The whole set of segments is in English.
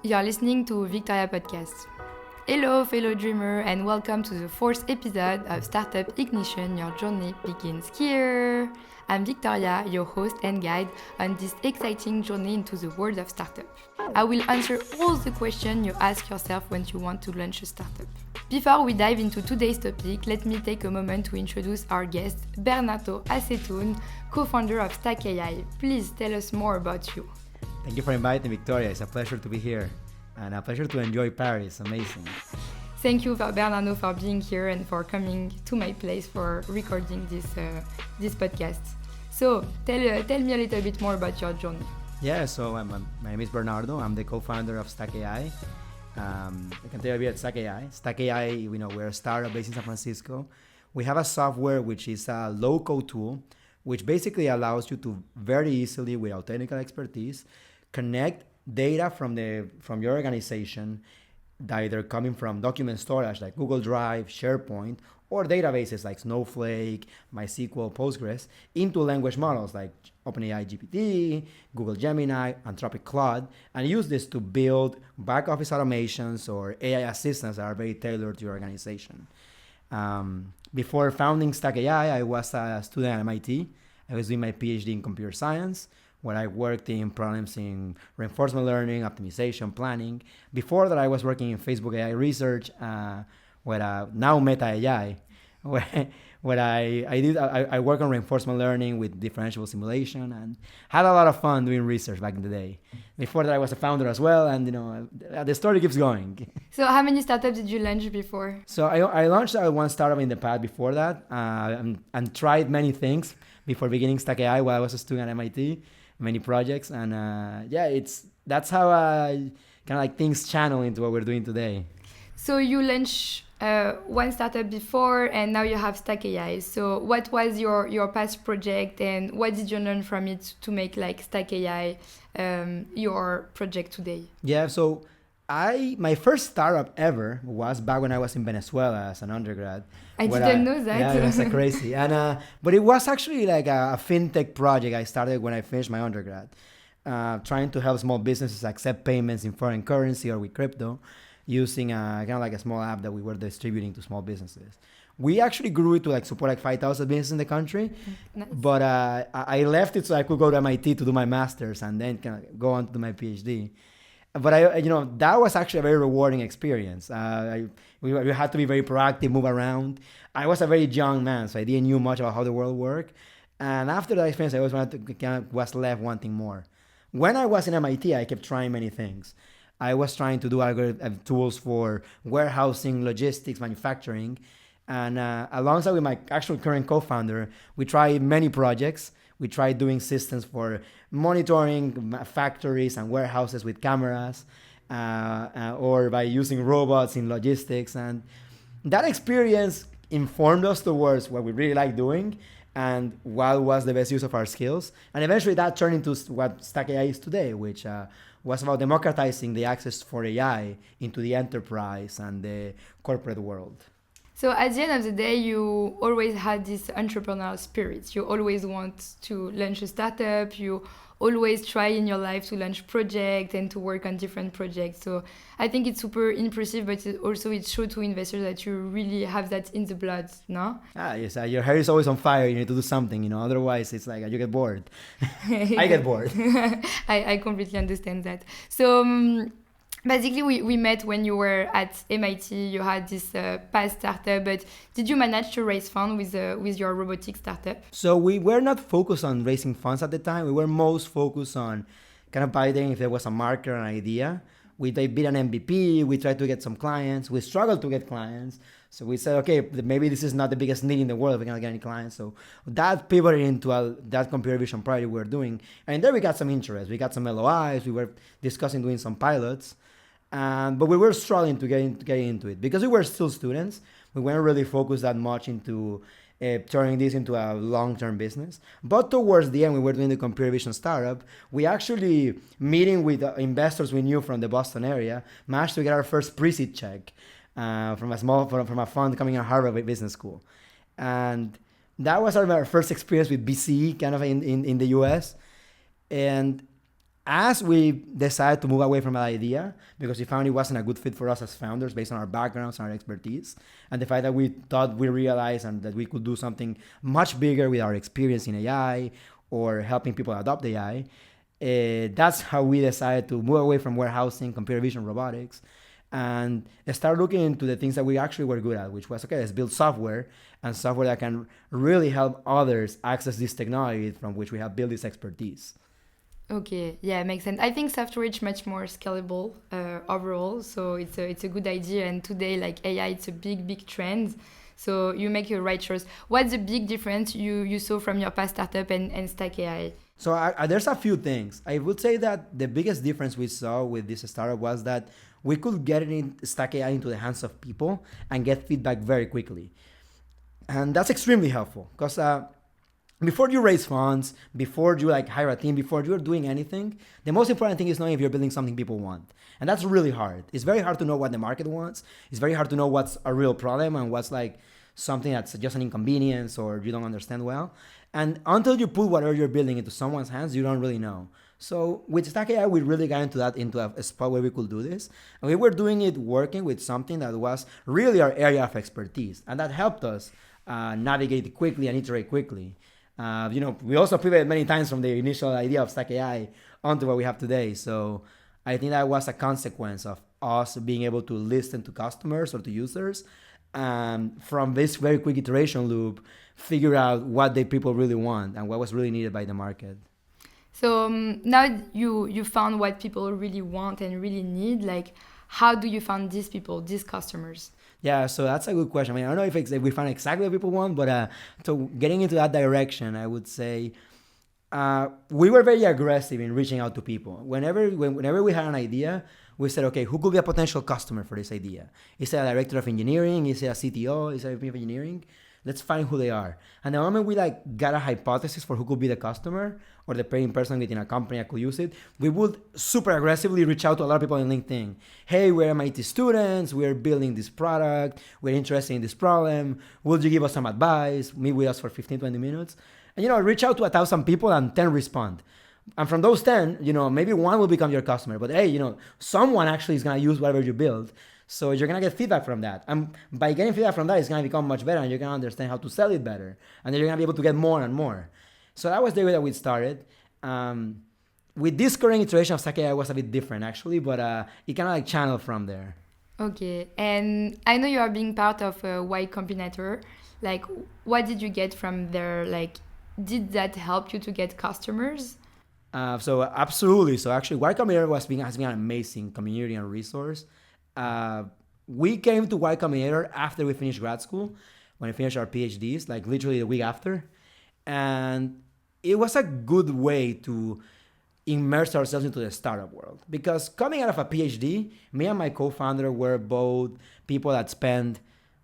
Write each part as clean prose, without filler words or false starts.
You're listening to Victoria Podcast. Hello, fellow dreamer, and welcome to the fourth episode of Startup Ignition. Your journey begins here. I'm Victoria, your host and guide on this exciting journey into the world of startup. I will answer all the questions you ask yourself when you want to launch a startup. Before we dive into today's topic, let me take a moment to introduce our guest, Bernardo Aceituno, co-founder of StackAI. Please tell us more about you. Thank you for inviting me, Victoria. It's a pleasure to be here and a pleasure to enjoy Paris. Amazing. Thank you, Bernardo, for being here and for coming to my place for recording this podcast. So tell me a little bit more about your journey. Yeah, so my name is Bernardo. I'm the co-founder of StackAI. I can tell you a bit about StackAI. StackAI, we're a startup based in San Francisco. We have a software which is a low-code tool, which basically allows you to very easily, without technical expertise, connect data from your organization, either coming from document storage like Google Drive, SharePoint, or databases like Snowflake, MySQL, Postgres, into language models like OpenAI GPT, Google Gemini, Anthropic Claude, and use this to build back office automations or AI assistants that are very tailored to your organization. Before founding StackAI, I was a student at MIT. I was doing my PhD in computer science, where I worked in problems in reinforcement learning, optimization, planning. Before that, I was working in Facebook AI research, now Meta AI, where I work on reinforcement learning with differentiable simulation and had a lot of fun doing research back in the day. Before that, I was a founder as well, and the story keeps going. So how many startups did you launch before? So I launched one startup in the past before that, and tried many things before beginning StackAI while I was a student at MIT. Many projects, and that's how things channel into what we're doing today. So you launched one startup before, and now you have StackAI. So what was your past project, and what did you learn from it to make StackAI your project today? Yeah, so my first startup ever was back when I was in Venezuela as an undergrad. I didn't know that. Yeah, it was crazy. And but it was actually like a fintech project I started when I finished my undergrad, trying to help small businesses accept payments in foreign currency or with crypto, using a small app that we were distributing to small businesses. We actually grew it to support 5,000 businesses in the country. Nice. But I left it so I could go to MIT to do my master's and then go on to do my PhD. But that was actually a very rewarding experience. We had to be very proactive, move around. I was a very young man, so I didn't know much about how the world worked. And after that experience, I always was left wanting more. When I was in MIT, I kept trying many things. I was trying to do algorithm tools for warehousing, logistics, manufacturing. And alongside with my actual current co-founder, we tried many projects. We tried doing systems for monitoring factories and warehouses with cameras, or by using robots in logistics. And that experience informed us towards what we really like doing and what was the best use of our skills. And eventually that turned into what StackAI is today, which was about democratizing the access for AI into the enterprise and the corporate world. So at the end of the day, you always had this entrepreneurial spirit. You always want to launch a startup. You always try in your life to launch projects and to work on different projects. So I think it's super impressive, but it shows to investors that you really have that in the blood, no? Yes, your hair is always on fire. You need to do something, otherwise it's like you get bored. I get bored. I completely understand that. So basically, we met when you were at MIT. You had this past startup, but did you manage to raise funds with your robotic startup? So we were not focused on raising funds at the time. We were most focused on validating if there was a market or an idea. We built an MVP. We tried to get some clients. We struggled to get clients. So we said, okay, maybe this is not the biggest need in the world. We cannot get any clients. So that pivoted into that computer vision project we were doing. And there we got some interest. We got some LOIs. We were discussing doing some pilots. But we were struggling to get into it because we were still students. We weren't really focused that much into turning this into a long-term business. But towards the end, we were doing the computer vision startup. We actually, meeting with investors we knew from the Boston area, managed to get our first pre-seed check from a fund coming out of Harvard Business School. And that was our first experience with VC in the US. And as we decided to move away from that idea because we found it wasn't a good fit for us as founders based on our backgrounds and our expertise, and the fact that we realized and that we could do something much bigger with our experience in AI or helping people adopt AI, that's how we decided to move away from warehousing, computer vision, robotics, and start looking into the things that we actually were good at, which was, okay, let's build software and software that can really help others access this technology from which we have built this expertise. Okay, yeah, makes sense. I think software is much more scalable overall, so it's a good idea. And today, like AI, it's a big trend. So you make your right choice. What's the big difference you saw from your past startup and StackAI? So there's a few things. I would say that the biggest difference we saw with this startup was that we could get Stack AI into the hands of people and get feedback very quickly. And that's extremely helpful because before you raise funds, before you like hire a team, before you're doing anything, the most important thing is knowing if you're building something people want. And that's really hard. It's very hard to know what the market wants. It's very hard to know what's a real problem and what's like something that's just an inconvenience or you don't understand well. And until you put whatever you're building into someone's hands, you don't really know. So with StackAI, we really got into a spot where we could do this. And we were doing it working with something that was really our area of expertise. And that helped us navigate quickly and iterate quickly. We also pivoted many times from the initial idea of StackAI onto what we have today. So I think that was a consequence of us being able to listen to customers or to users, and from this very quick iteration loop, figure out what the people really want and what was really needed by the market. So now you found what people really want and really need. Like, how do you find these people, these customers? Yeah, so that's a good question. I mean, I don't know if we find exactly what people want, but so getting into that direction, I would say we were very aggressive in reaching out to people. Whenever we had an idea, we said, okay, who could be a potential customer for this idea? Is it a director of engineering? Is it a CTO? Is it a VP of engineering? Let's find who they are. And the moment we got a hypothesis for who could be the customer or the paying person within a company that could use it, we would super aggressively reach out to a lot of people on LinkedIn. Hey, we're MIT students. We're building this product. We're interested in this problem. Would you give us some advice? Meet with us for 15, 20 minutes. And, reach out to 1,000 people and 10 respond. And from those 10, maybe one will become your customer. But hey, someone actually is going to use whatever you build. So you're going to get feedback from that. And by getting feedback from that, it's going to become much better and you're going to understand how to sell it better. And then you're going to be able to get more and more. So that was the way that we started. With this current iteration of StackAI was a bit different actually, but it kind of channeled from there. Okay. And I know you are being part of Y Combinator. Like, what did you get from there? Like, did that help you to get customers? So absolutely. So actually, Y Combinator has been an amazing community and resource. We came to Y Combinator after we finished grad school, when we finished our PhDs, like literally the week after. And it was a good way to immerse ourselves into the startup world. Because coming out of a PhD, me and my co-founder were both people that spent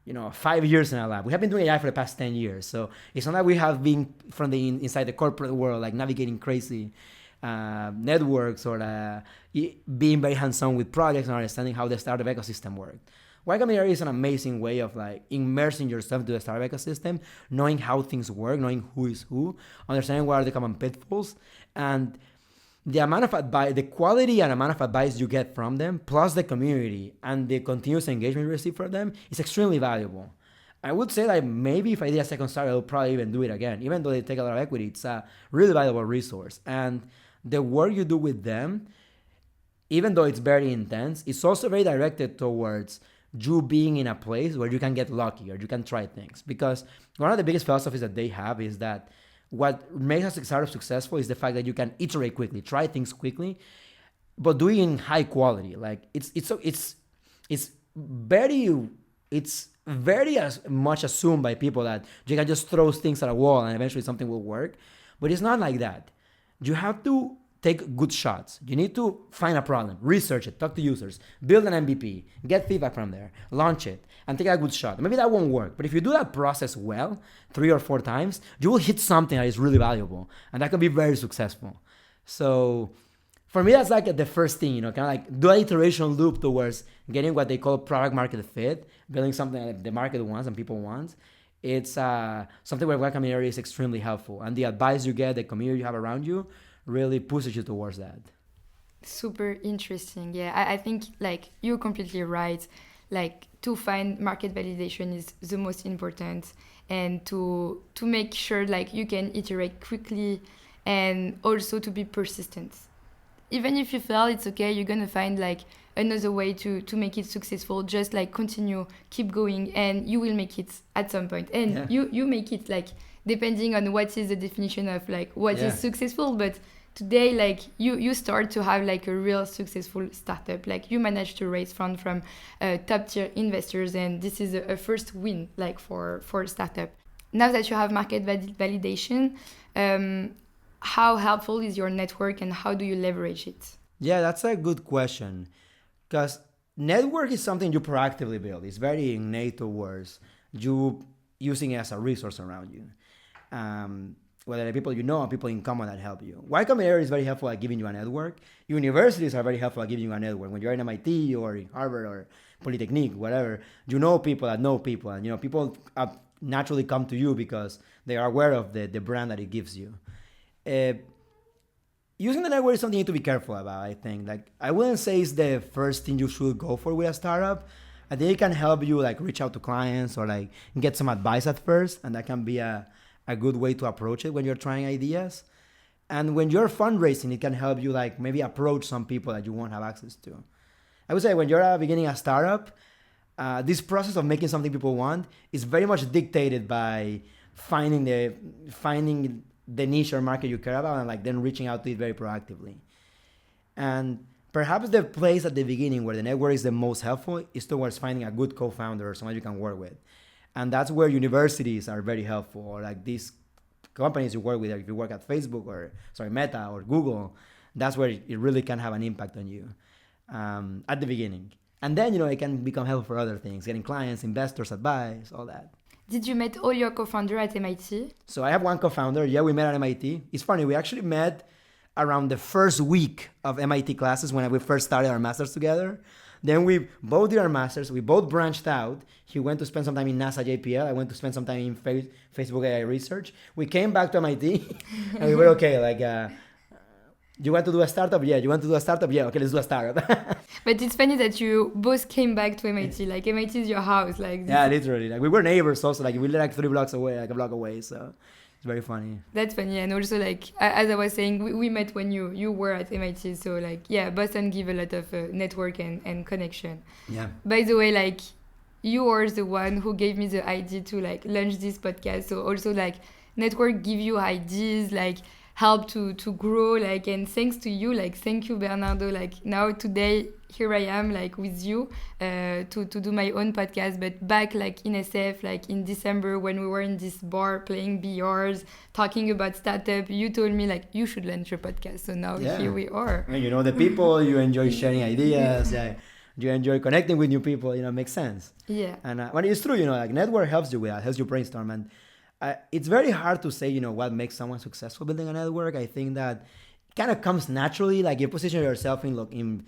5 years in a lab. We have been doing AI for the past 10 years. So it's not that we have been from the inside the corporate world, like navigating crazy networks or being very hands-on with projects and understanding how the startup ecosystem works. Y Combinator is an amazing way of immersing yourself into the startup ecosystem, knowing how things work, knowing who is who, understanding what are the common pitfalls, and the amount of advice, the quality and amount of advice you get from them, plus the community and the continuous engagement you receive from them is extremely valuable. I would say that maybe if I did a second startup, I would probably even do it again. Even though they take a lot of equity, it's a really valuable resource. And the work you do with them, even though it's very intense, it's also very directed towards you being in a place where you can get lucky or you can try things. Because one of the biggest philosophies that they have is that what makes a startup successful is the fact that you can iterate quickly, try things quickly, but do it in high quality. Like it's very as much assumed by people that you can just throw things at a wall and eventually something will work, but it's not like that. You have to take good shots. You need to find a problem, research it, talk to users, build an MVP, get feedback from there, launch it, and take a good shot. Maybe that won't work, but if you do that process well, 3 or 4 times, you will hit something that is really valuable, and that can be very successful. So for me, that's like the first thing, kind of like do an iteration loop towards getting what they call product market fit, building something that the market wants and people want. It's something where Y Combinator is extremely helpful, and the advice you get, the community you have around you, really pushes you towards that. Super interesting. Yeah, I think like you're completely right. Like to find market validation is the most important, and to make sure like you can iterate quickly, and also to be persistent. Even if you fail, it's okay. You're gonna find like another way to make it successful. Just like continue, keep going, and you will make it at some point. And Yeah. you make it like depending on what is the definition of like what Yeah. is successful. But today, like you start to have like a real successful startup. Like you manage to raise funds from top tier investors, and this is a first win like for a startup. Now that you have market validation, um, how helpful is your network and how do you leverage it? Yeah, that's a good question. Because network is something you proactively build. It's very innate towards you using it as a resource around you. Whether the people you know or people in common that help you. Y Combinator is very helpful at giving you a network. Universities are very helpful at giving you a network. When you're in MIT or in Harvard or Polytechnique, whatever, you know people that know people. And people naturally come to you because they are aware of the brand that it gives you. Uh, Using the network is something you need to be careful about, I think. Like, I wouldn't say it's the first thing you should go for with a startup. I think it can help you like reach out to clients or like get some advice at first, and that can be a good way to approach it when you're trying ideas. And when you're fundraising, it can help you like maybe approach some people that you won't have access to. I would say when you're beginning a startup, this process of making something people want is very much dictated by finding the niche or market you care about and like then reaching out to it very proactively. And perhaps the place at the beginning where the network is the most helpful is towards finding a good co-founder or someone you can work with. And that's where universities are very helpful, or like these companies you work with. Like if you work at Facebook or Meta or Google, that's where it really can have an impact on you at the beginning. And then it can become helpful for other things, getting clients, investors, advice, all that. Did you meet all your co-founder at MIT? So I have one co-founder. Yeah, we met at MIT. It's funny. We actually met around the first week of MIT classes when we first started our masters together. Then we both did our masters. We both branched out. He went to spend some time in NASA JPL. I went to spend some time in Facebook AI research. We came back to MIT and we were okay. Like, you want to do a startup? Yeah. You want to do a startup? Yeah. Okay, let's do a startup. But it's funny that you both came back to MIT. Like MIT is your house. Like yeah, literally. Like we were neighbors also. Like we lived like 3 blocks away, like a block away. So it's very funny. That's funny. And also like as I was saying, we met when you were at MIT. So like yeah, Boston give a lot of network and connection. Yeah. By the way, like you are the one who gave me the idea to like launch this podcast. So also like network give you ideas, like help to grow, like, and thanks to you, like thank you Bernardo, like now today here I am like with you to do my own podcast. But back like in SF, like in December when we were in this bar playing BRs talking about startup, you told me like you should launch a podcast. So now here we are. And you know the people, you enjoy sharing ideas, yeah, you enjoy connecting with new people, it makes sense. Yeah. And but it's true, like network helps you with that, helps you brainstorm. And it's very hard to say, what makes someone successful building a network. I think that it kind of comes naturally. Like you position yourself in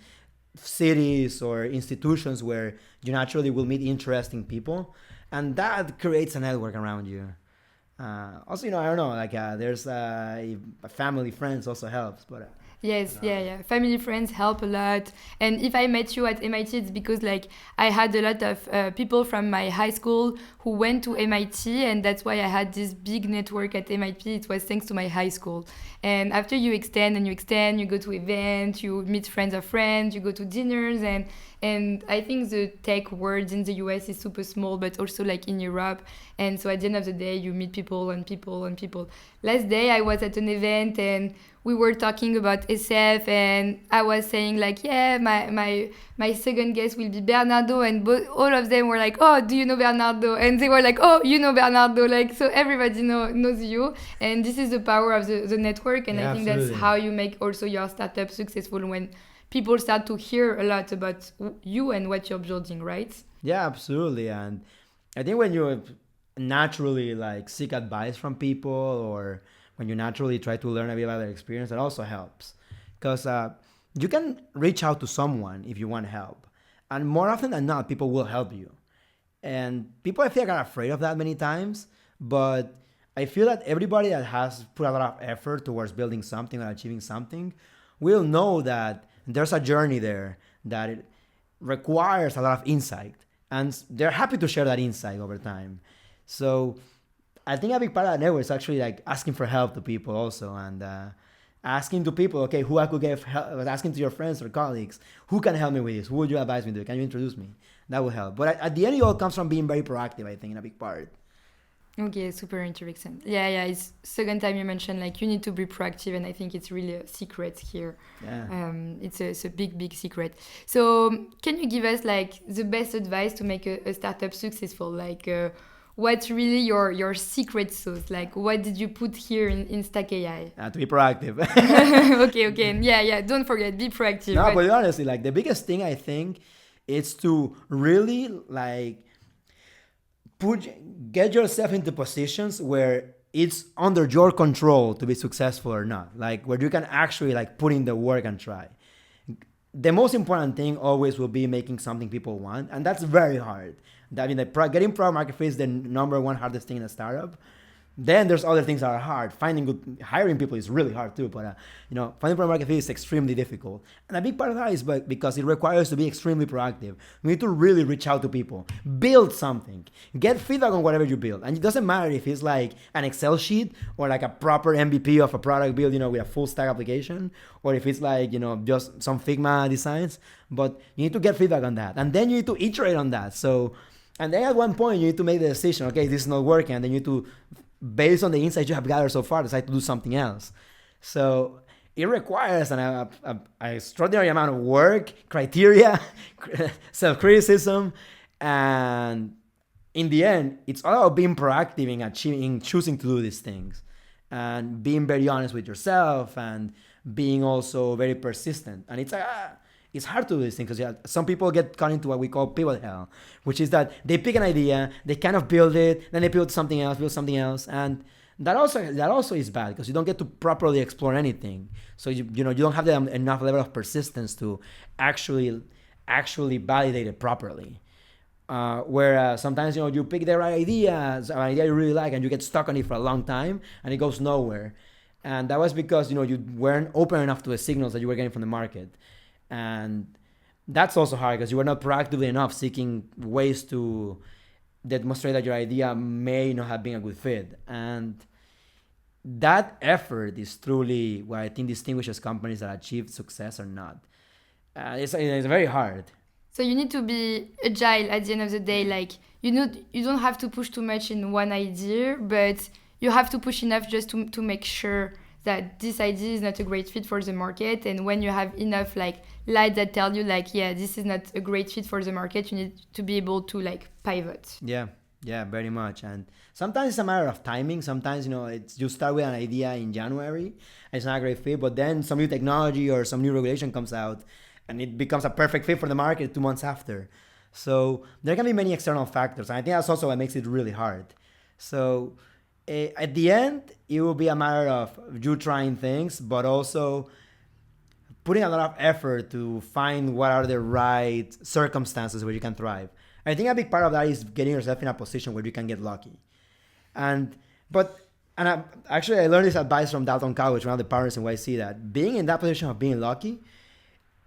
cities or institutions where you naturally will meet interesting people, and that creates a network around you. Also, I don't know, like there's family, friends also helps, but. Yes, yeah. Family, friends help a lot. And if I met you at MIT, it's because like I had a lot of people from my high school who went to MIT, and that's why I had this big network at MIT. It was thanks to my high school. And after you extend, you go to events, you meet friends of friends, you go to dinners, and I think the tech world in the US is super small, but also like in Europe. And so at the end of the day, you meet people and people and people. Last day I was at an event and we were talking about SF, and I was saying like, yeah, my second guest will be Bernardo, and all of them were like, oh, do you know Bernardo? And they were like, oh, you know Bernardo. Like, so everybody knows you. And this is the power of the network. And I think absolutely. that's how you make also your startup successful, when people start to hear a lot about you and what you're building, right? Yeah, absolutely. And I think when you naturally like seek advice from people, or when you naturally try to learn a bit about their experience, that also helps. Because you can reach out to someone if you want help. And more often than not, people will help you. And people, I feel, are afraid of that many times. But I feel that everybody that has put a lot of effort towards building something or achieving something will know that there's a journey there that it requires a lot of insight, and they're happy to share that insight over time. So I think a big part of that network is actually like asking for help to people also, and asking to people, okay, who I could get help, asking to your friends or colleagues, who can help me with this? Who would you advise me to? Can you introduce me? That will help. But at the end, it all comes from being very proactive, I think, in a big part. Okay, super interesting. Yeah. It's second time you mentioned like you need to be proactive, and I think it's really a secret here. Yeah. It's a big secret. So can you give us like the best advice to make a startup successful? Like what's really your secret sauce? Like what did you put here in StackAI? To be proactive. Okay. Yeah. Don't forget, be proactive. No, but honestly, like the biggest thing I think is to really like get yourself into positions where it's under your control to be successful or not, like where you can actually like put in the work and try. The most important thing always will be making something people want, and that's very hard. I mean, getting product market fit is the number one hardest thing in a startup. Then there's other things that are hard. Hiring people is really hard too, but finding product market fit is extremely difficult. And a big part of that is because it requires to be extremely proactive. We need to really reach out to people, build something, get feedback on whatever you build. And it doesn't matter if it's like an Excel sheet or like a proper MVP of a product build, with a full stack application, or if it's like, just some Figma designs, but you need to get feedback on that. And then you need to iterate on that. And then at one point you need to make the decision, okay, this is not working. And then you need to, based on the insights you have gathered so far, decide to do something else. So it requires an extraordinary amount of work, criteria, self-criticism, and in the end, it's all about being proactive in choosing to do these things, and being very honest with yourself, and being also very persistent. And it's hard to do these things because some people get caught into what we call pivot hell, which is that they pick an idea, they kind of build it, then they build something else, and that also is bad because you don't get to properly explore anything. So you don't have enough level of persistence to actually validate it properly. Whereas sometimes you pick the right idea, an idea you really like, and you get stuck on it for a long time, and it goes nowhere. And that was because you weren't open enough to the signals that you were getting from the market. And that's also hard because you were not proactively enough seeking ways to demonstrate that your idea may not have been a good fit. And that effort is truly what I think distinguishes companies that achieve success or not. It's very hard. So you need to be agile at the end of the day. Like you don't have to push too much in one idea, but you have to push enough just to make sure that this idea is not a great fit for the market. And when you have enough like light that tell you like, yeah, this is not a great fit for the market, you need to be able to like pivot. Yeah, very much. And sometimes it's a matter of timing. Sometimes, you start with an idea in January and it's not a great fit, but then some new technology or some new regulation comes out and it becomes a perfect fit for the market 2 months after. So there can be many external factors. And I think that's also what makes it really hard. So at the end, it will be a matter of you trying things, but also putting a lot of effort to find what are the right circumstances where you can thrive. I think a big part of that is getting yourself in a position where you can get lucky. I learned this advice from Dalton Cowich, one of the partners in YC, that being in that position of being lucky,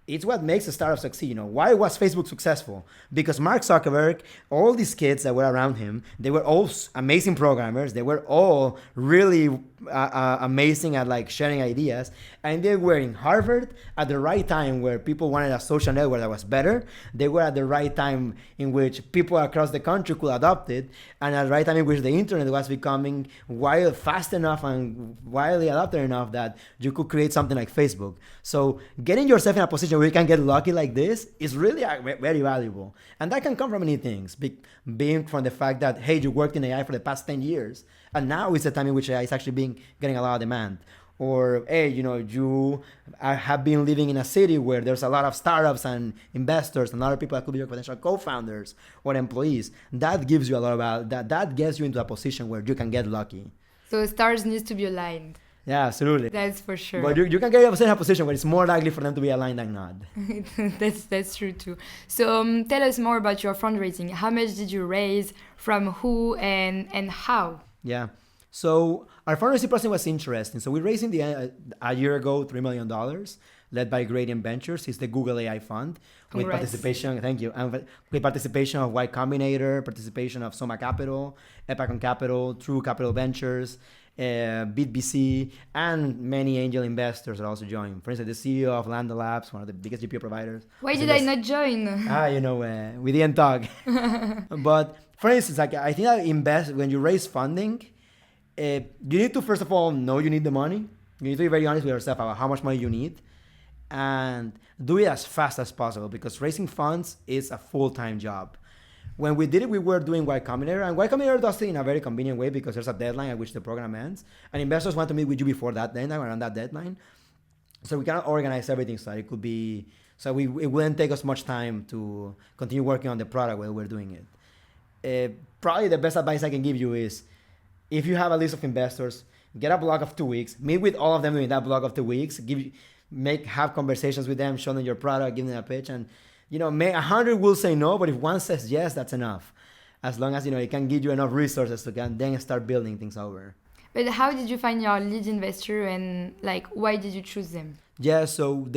it's what makes a startup succeed. Why was Facebook successful? Because Mark Zuckerberg, all these kids that were around him, they were all amazing programmers. They were all really amazing at like sharing ideas. And they were in Harvard at the right time where people wanted a social network that was better. They were at the right time in which people across the country could adopt it. And at the right time in which the internet was becoming fast enough and widely adopted enough that you could create something like Facebook. So getting yourself in a position where you can get lucky like this is really very valuable. And that can come from many things. Being from the fact that, hey, you worked in AI for the past 10 years. And now is the time in which AI is actually getting a lot of demand. Or, hey, you have been living in a city where there's a lot of startups and investors and other people that could be your potential co-founders or employees. That gives you a lot of that gets you into a position where you can get lucky. So stars needs to be aligned. Yeah, absolutely. That's for sure. But you can get yourself in a position where it's more likely for them to be aligned than not. That's true too. So tell us more about your fundraising. How much did you raise? From who and how? Yeah. So our fundraising process was interesting. So we raised a year ago $3 million led by Gradient Ventures. It's the Google AI fund with Congrats. participation. Thank you. And with participation of Y Combinator, participation of Soma Capital, Epacon Capital, True Capital Ventures, BitBC, and many angel investors are also joining. For instance, the CEO of Lambda Labs, one of the biggest GPU providers. Why did I not join? We didn't talk. But for instance, like I think that when you raise funding, you need to first of all know you need the money. You need to be very honest with yourself about how much money you need, and do it as fast as possible because raising funds is a full-time job. When we did it, we were doing Y Combinator, and Y Combinator does it in a very convenient way because there's a deadline at which the program ends, and investors want to meet with you before that deadline, around that deadline. So we cannot organize everything so that it could be, so it wouldn't take us much time to continue working on the product while we're doing it. Probably the best advice I can give you is, if you have a list of investors, get a block of 2 weeks, meet with all of them in that block of 2 weeks, have conversations with them, show them your product, give them a pitch, and 100 will say no, but if one says yes, that's enough. As long as it can give you enough resources to then start building things over. But how did you find your lead investor, and why did you choose them? Yeah, so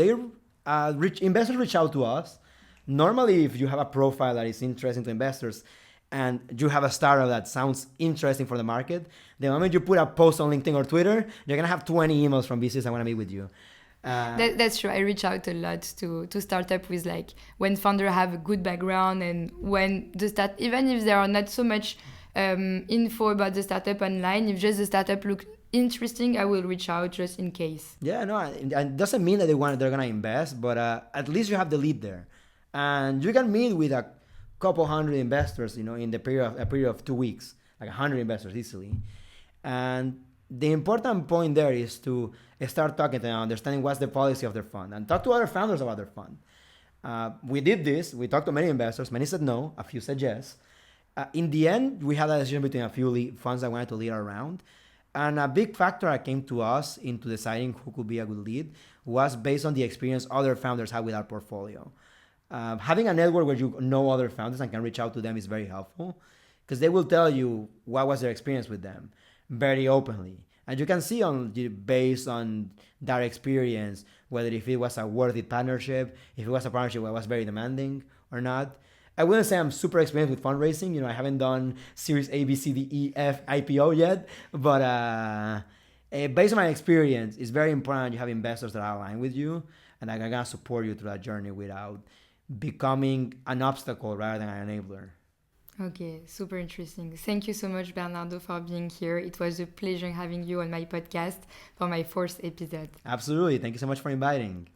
investors reach out to us. Normally, if you have a profile that is interesting to investors and you have a startup that sounds interesting for the market, the moment you put a post on LinkedIn or Twitter, you're gonna have 20 emails from VCs that want to meet with you. That's true. I reach out a lot to startup with when founders have a good background, and when even if there are not so much info about the startup online, if just the startup look interesting, I will reach out just in case. Yeah, no, it doesn't mean that they're gonna invest, but at least you have the lead there, and you can meet with a couple hundred investors, in a period of 2 weeks, 100 investors easily, and the important point there is to start talking to them, understanding what's the policy of their fund, and talk to other founders about their fund. We did this. We talked to many investors. Many said no. A few said yes. In the end, we had a decision between a few funds that wanted to lead around. And a big factor that came to us into deciding who could be a good lead was based on the experience other founders had with our portfolio. Having a network where you know other founders and can reach out to them is very helpful because they will tell you what was their experience with them very openly. And you can see based on that experience, whether if it was a worthy partnership, if it was a partnership that was very demanding or not. I wouldn't say I'm super experienced with fundraising. I haven't done Series A, B, C, D, E, F, IPO yet. But based on my experience, it's very important you have investors that are aligned with you and that are going to support you through that journey without becoming an obstacle rather than an enabler. Okay, super interesting. Thank you so much, Bernardo, for being here. It was a pleasure having you on my podcast for my 4th episode. Absolutely. Thank you so much for inviting.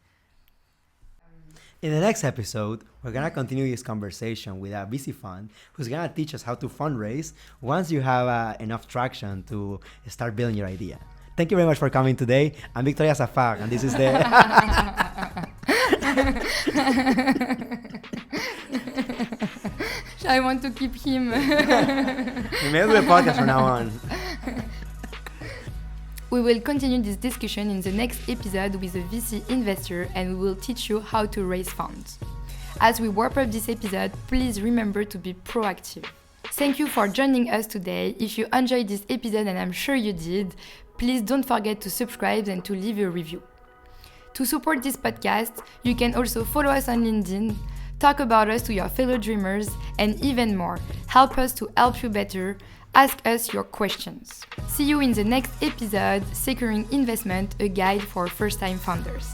In the next episode, we're going to continue this conversation with a VC fund who's going to teach us how to fundraise once you have enough traction to start building your idea. Thank you very much for coming today. I'm Victoria Safar, and this is the... I want to keep him. We may do a podcast from now on. We will continue this discussion in the next episode with a VC investor, and we will teach you how to raise funds. As we wrap up this episode, please remember to be proactive. Thank you for joining us today. If you enjoyed this episode, and I'm sure you did, please don't forget to subscribe and to leave a review. To support this podcast, you can also follow us on LinkedIn, talk about us to your fellow dreamers, and even more, help us to help you better, ask us your questions. See you in the next episode, Securing Investment, a guide for first-time founders.